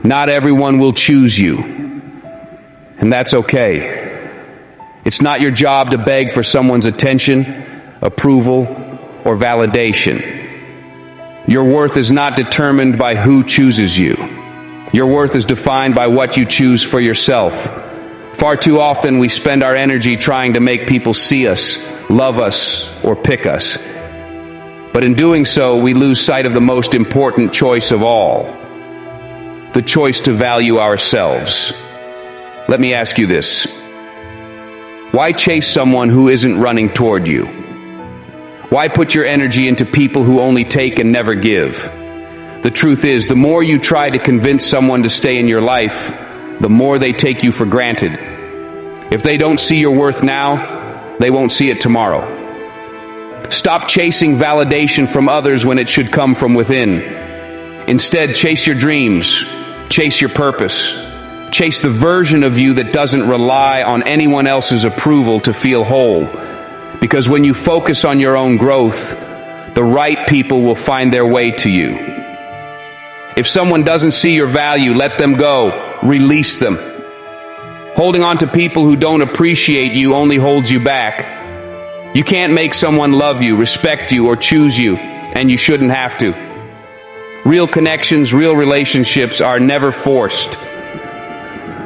Not everyone will choose you, and that's okay. It's not your job to beg for someone's attention, approval, or validation. Your worth is not determined by who chooses you. Your worth is defined by what you choose for yourself. Far too often we spend our energy trying to make people see us, love us, or pick us. But in doing so, we lose sight of the most important choice of all, the choice to value ourselves. Let me ask you this. Why chase someone who isn't running toward you? Why put your energy into people who only take and never give? The truth is, the more you try to convince someone to stay in your life, the more they take you for granted. If they don't see your worth now, they won't see it tomorrow. Stop chasing validation from others when it should come from within. Instead, chase your dreams, chase your purpose, chase the version of you that doesn't rely on anyone else's approval to feel whole. Because when you focus on your own growth, the right people will find their way to you. If someone doesn't see your value, let them go. Release them. Holding on to people who don't appreciate you only holds you back. You can't make someone love you, respect you, or choose you, and you shouldn't have to. Real connections, real relationships are never forced.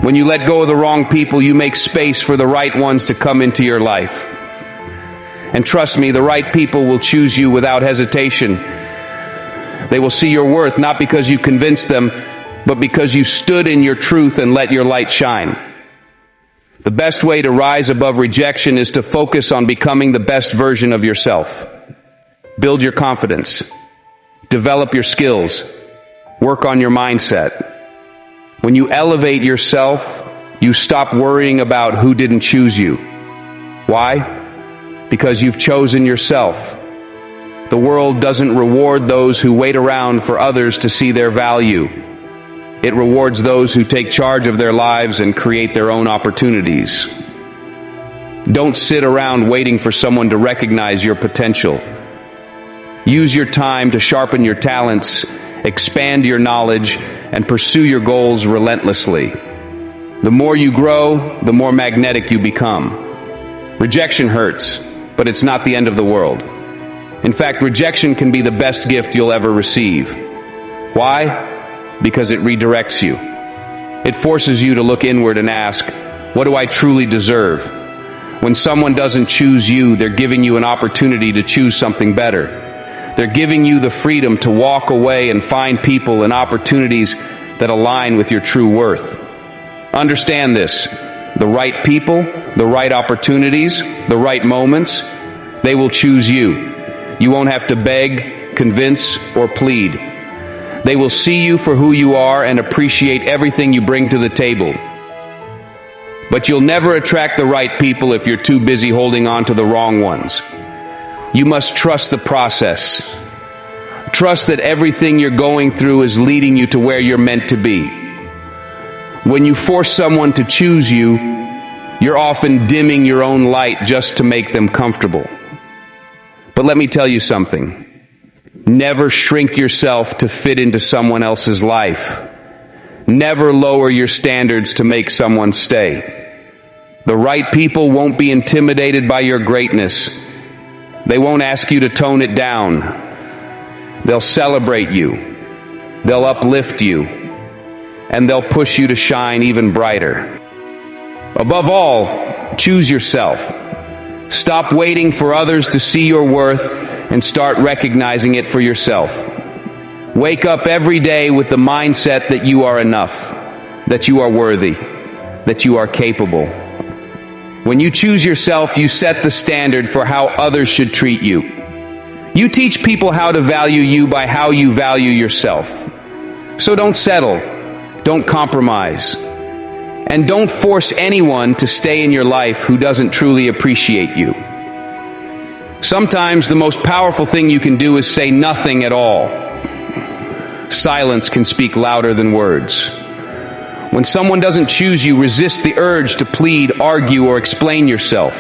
When you let go of the wrong people, you make space for the right ones to come into your life. And trust me, the right people will choose you without hesitation. They will see your worth, not because you convinced them, but because you stood in your truth and let your light shine. The best way to rise above rejection is to focus on becoming the best version of yourself. Build your confidence. Develop your skills. Work on your mindset. When you elevate yourself, you stop worrying about who didn't choose you. Why? Because you've chosen yourself. The world doesn't reward those who wait around for others to see their value. It rewards those who take charge of their lives and create their own opportunities. Don't sit around waiting for someone to recognize your potential. Use your time to sharpen your talents, expand your knowledge, and pursue your goals relentlessly. The more you grow, the more magnetic you become. Rejection hurts, but it's not the end of the world. In fact, rejection can be the best gift you'll ever receive. Why? Because it redirects you. It forces you to look inward and ask, what do I truly deserve? When someone doesn't choose you, they're giving you an opportunity to choose something better. They're giving you the freedom to walk away and find people and opportunities that align with your true worth. Understand this. The right people, the right opportunities, the right moments, they will choose you. You won't have to beg, convince, or plead. They will see you for who you are and appreciate everything you bring to the table. But you'll never attract the right people if you're too busy holding on to the wrong ones. You must trust the process. Trust that everything you're going through is leading you to where you're meant to be. When you force someone to choose you, you're often dimming your own light just to make them comfortable. But let me tell you something. Never shrink yourself to fit into someone else's life. Never lower your standards to make someone stay. The right people won't be intimidated by your greatness. They won't ask you to tone it down. They'll celebrate you. They'll uplift you. And they'll push you to shine even brighter. Above all, choose yourself. Stop waiting for others to see your worth and start recognizing it for yourself. Wake up every day with the mindset that you are enough, that you are worthy, that you are capable. When you choose yourself, you set the standard for how others should treat you. You teach people how to value you by how you value yourself. So don't settle, don't compromise, and don't force anyone to stay in your life who doesn't truly appreciate you. Sometimes the most powerful thing you can do is say nothing at all. Silence can speak louder than words. When someone doesn't choose you, resist the urge to plead, argue, or explain yourself.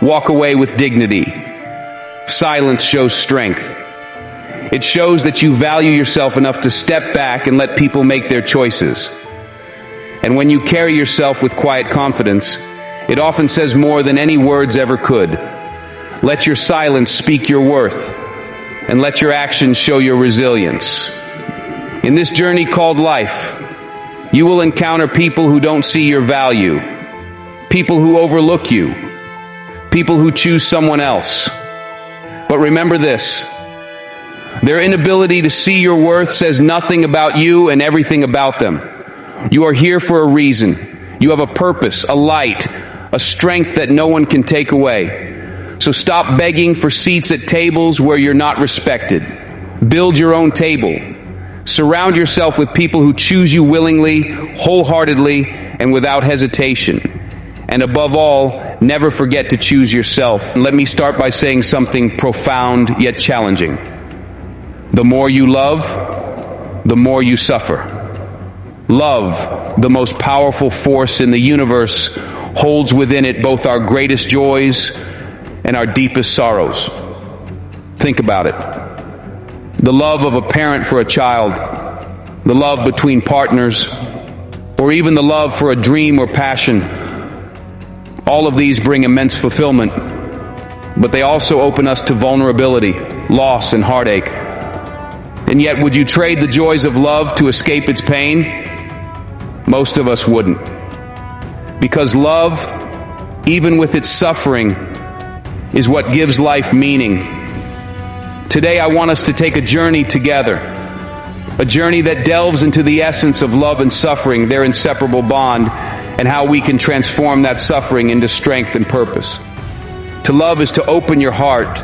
Walk away with dignity. Silence shows strength. It shows that you value yourself enough to step back and let people make their choices. And when you carry yourself with quiet confidence, it often says more than any words ever could. Let your silence speak your worth, and let your actions show your resilience. In this journey called life, you will encounter people who don't see your value, people who overlook you, people who choose someone else. But remember this: their inability to see your worth says nothing about you and everything about them. You are here for a reason. You have a purpose, a light, a strength that no one can take away. So stop begging for seats at tables where you're not respected. Build your own table. Surround yourself with people who choose you willingly, wholeheartedly, and without hesitation. And above all, never forget to choose yourself. And let me start by saying something profound yet challenging. The more you love, the more you suffer. Love, the most powerful force in the universe, holds within it both our greatest joys and our deepest sorrows. Think about it. The love of a parent for a child, the love between partners, or even the love for a dream or passion. All of these bring immense fulfillment, but they also open us to vulnerability, loss, and heartache. And yet, would you trade the joys of love to escape its pain? Most of us wouldn't. Because love, even with its suffering, is what gives life meaning. Today I want us to take a journey together, a journey that delves into the essence of love and suffering, their inseparable bond, and how we can transform that suffering into strength and purpose. To love is to open your heart.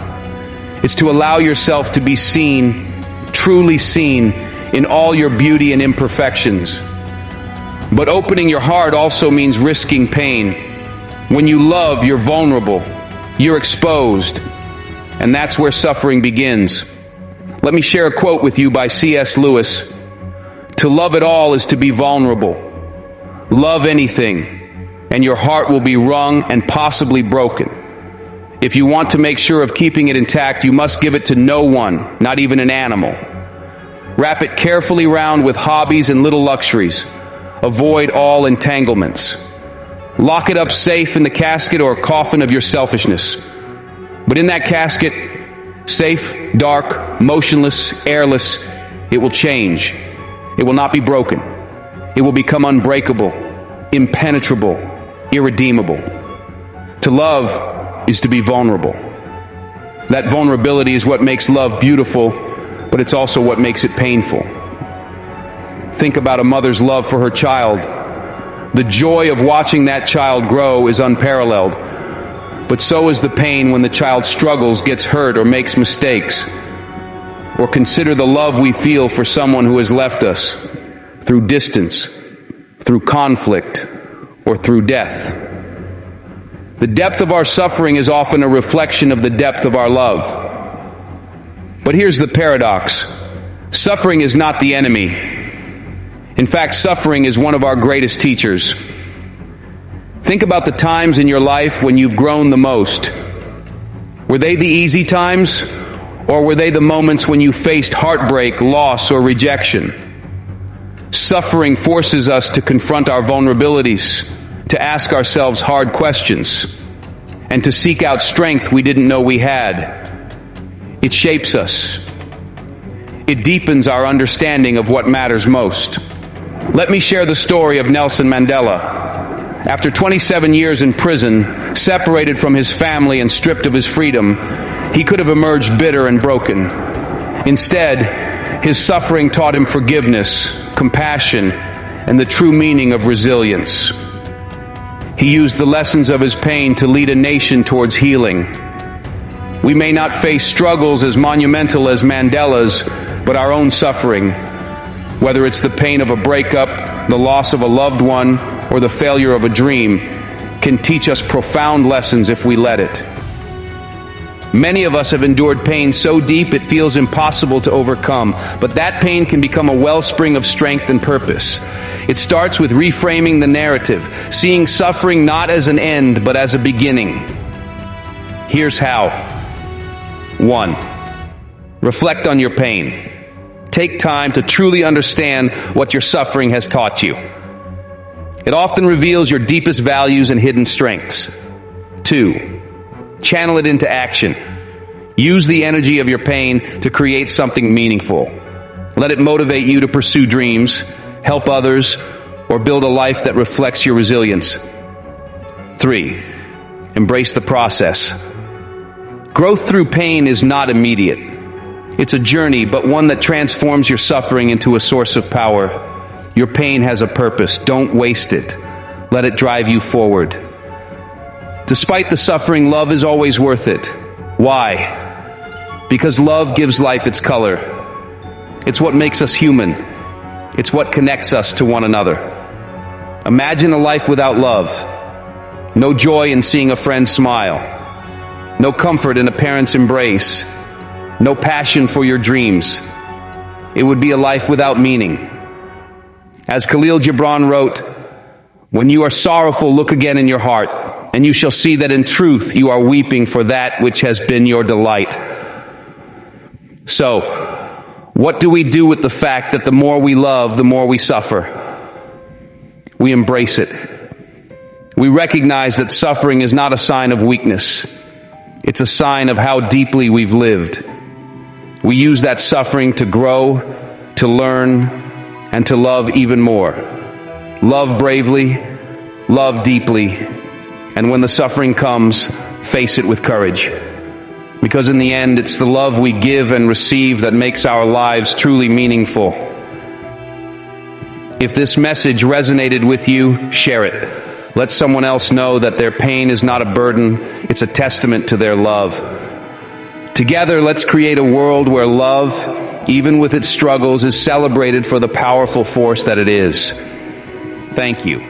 It's to allow yourself to be seen, truly seen, in all your beauty and imperfections. But opening your heart also means risking pain. When you love, you're vulnerable. You're exposed, and that's where suffering begins. Let me share a quote with you by C.S. Lewis. To love at all is to be vulnerable. Love anything, and your heart will be wrung and possibly broken. If you want to make sure of keeping it intact, you must give it to no one, not even an animal. Wrap it carefully round with hobbies and little luxuries. Avoid all entanglements. Lock it up safe in the casket or coffin of your selfishness. But in that casket, safe, dark, motionless, airless, it will change. It will not be broken. It will become unbreakable, impenetrable, irredeemable. To love is to be vulnerable. That vulnerability is what makes love beautiful, but it's also what makes it painful. Think about a mother's love for her child. The joy of watching that child grow is unparalleled, but so is the pain when the child struggles, gets hurt, or makes mistakes. Or consider the love we feel for someone who has left us through distance, through conflict, or through death. The depth of our suffering is often a reflection of the depth of our love. But here's the paradox. Suffering is not the enemy. In fact, suffering is one of our greatest teachers. Think about the times in your life when you've grown the most. Were they the easy times, or were they the moments when you faced heartbreak, loss, or rejection? Suffering forces us to confront our vulnerabilities, to ask ourselves hard questions, and to seek out strength we didn't know we had. It shapes us. It deepens our understanding of what matters most. Let me share the story of Nelson Mandela. After 27 years in prison, separated from his family and stripped of his freedom, he could have emerged bitter and broken. Instead, his suffering taught him forgiveness, compassion, and the true meaning of resilience. He used the lessons of his pain to lead a nation towards healing. We may not face struggles as monumental as Mandela's, but our own suffering, whether it's the pain of a breakup, the loss of a loved one, or the failure of a dream, can teach us profound lessons if we let it. Many of us have endured pain so deep it feels impossible to overcome, but that pain can become a wellspring of strength and purpose. It starts with reframing the narrative, seeing suffering not as an end, but as a beginning. Here's how. 1. Reflect on your pain. Take time to truly understand what your suffering has taught you. It often reveals your deepest values and hidden strengths. 2, channel it into action. Use the energy of your pain to create something meaningful. Let it motivate you to pursue dreams, help others, or build a life that reflects your resilience. 3, embrace the process. Growth through pain is not immediate. It's a journey, but one that transforms your suffering into a source of power. Your pain has a purpose. Don't waste it. Let it drive you forward. Despite the suffering, love is always worth it. Why? Because love gives life its color. It's what makes us human. It's what connects us to one another. Imagine a life without love. No joy in seeing a friend smile. No comfort in a parent's embrace. No passion for your dreams. It would be a life without meaning. As Khalil Gibran wrote, "When you are sorrowful, look again in your heart, and you shall see that in truth you are weeping for that which has been your delight." So, what do we do with the fact that the more we love, the more we suffer? We embrace it. We recognize that suffering is not a sign of weakness. It's a sign of how deeply we've lived. We use that suffering to grow, to learn, and to love even more. Love bravely, love deeply, and when the suffering comes, face it with courage. Because in the end, it's the love we give and receive that makes our lives truly meaningful. If this message resonated with you, share it. Let someone else know that their pain is not a burden, it's a testament to their love. Together, let's create a world where love, even with its struggles, is celebrated for the powerful force that it is. Thank you.